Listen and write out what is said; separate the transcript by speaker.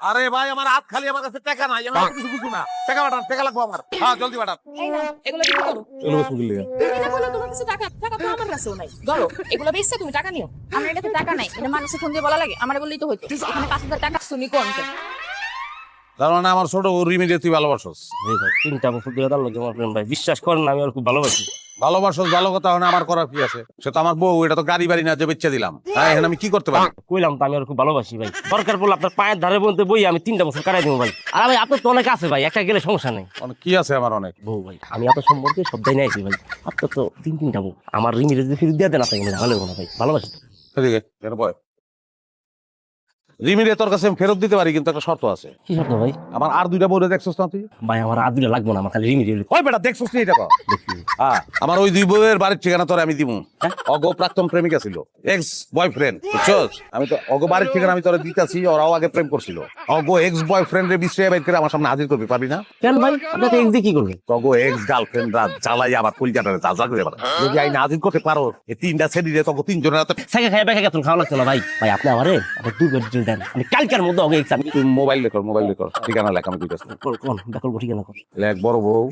Speaker 1: আরে ভাই আমার হাত খালি, আমার কাছে টাকা নাই, আমি কিছু বুঝু না। টাকা পাঠান, টাকা লাগবো আমার। হ্যাঁ জলদি পাঠান।
Speaker 2: এই না এগুলো বিক্রি করো।
Speaker 1: এগুলো বসবো কি লিগা?
Speaker 2: তুমি না বললে তোমার কাছে টাকা টাকা তো আমার কাছেও নাই। ধরো এগুলো বেচছে তুমি টাকা নিও। আমার এটাতে টাকা নাই, এটা মানুষে ফোন দিয়ে বলা লাগে, আমার বললেই তো হইতো। এখানে 5,000 টাকা শুনি কোন
Speaker 1: তার মানে আমার ছোট রিমিরে তুই ভালোবাসস।
Speaker 3: ভাই 3টা বছর ধরে তার লগে আমার প্রেম ভাই, বিশ্বাস করেন না আমি আর খুব ভালোবাসি।
Speaker 1: ভালোবাসস, ভালো কথা হয় না, আমার করার কি আছে? সে তো আমার বউ, এটা তো গাড়ি বাড়ি না যে বেচে দিলাম। হ্যাঁ এখানে আমি কি করতে পারি?
Speaker 3: কইলাম তো আমি আর খুব ভালোবাসি ভাই, দরকার পড়লে আপনার পায়ের ধারে বলতে বই আমি 3টা বছর কাটাই দেবো ভাই। আর ভাই আপনার তো অনেক আছে ভাই, একটা গেলে সমস্যা নেই।
Speaker 1: অনেক কি আছে আমার অনেক?
Speaker 3: বউ ভাই আমি এত সম্পর্কে সব জানি আইছি ভাই, আপনার তো 3টা বউ। আমার রিমিরে যদি ফিরে দিয়ে দেন আপনাকে ভালো হবে না ভাই, ভালোবাসি।
Speaker 1: এদিকে কেন বয়? রিমিরে তোর কাছে আমি ফেরত দিতে পারি, কিন্তু একটা শর্ত আছে।
Speaker 3: কি শর্ত ভাই?
Speaker 1: আমার আর 2টা বউ দেখছস না তুই?
Speaker 3: ভাই আমার আদুলে লাগবো না, আমার খালি রিমিরে
Speaker 1: ওই বেটা দেখছস নি এটা?
Speaker 3: দেখি।
Speaker 1: হ্যাঁ আমার ওই 2 বউয়ের বাড়ির ঠিকানা তোরে আমি দিমু। অগ প্রাক্তন প্রেমিকা ছিল, এক্স বয়ফ্রেন্ড, বুঝছস? আমি তো অগ বাড়ির ঠিকানা আমি তোরে দিতাছি, ওরাও আগে প্রেম করছিল। অগ এক্স বয়ফ্রেন্ড রে বিশ্রে বাইর করে আমার সামনে হাজির করবি, পারবি না?
Speaker 3: কেন ভাই আপনাকে এক্স দিয়ে কি করবে?
Speaker 1: অগ এক্স গার্লফ্রেন্ড রাত জ্বালাই আবার কলকাতারে যা করে বেড়া। যদি আইন হাজির করতে পারো, এই 3টা ছেড়ে তখন 3 জনের হাতে
Speaker 3: সাইকে খাই ব্যাগে গেতন খাওয়া লাগতো না ভাই। ভাই আপনি আমারে আবার 2 বেডরুম দেন, আমি কালকের মধ্যে আগে এক্স আমি
Speaker 1: মোবাইল লেখর ঠিকানা লেখ, আমি দিতেছি।
Speaker 3: কোন কোন দেখো ঠিক না।
Speaker 1: লেখ বড় বউ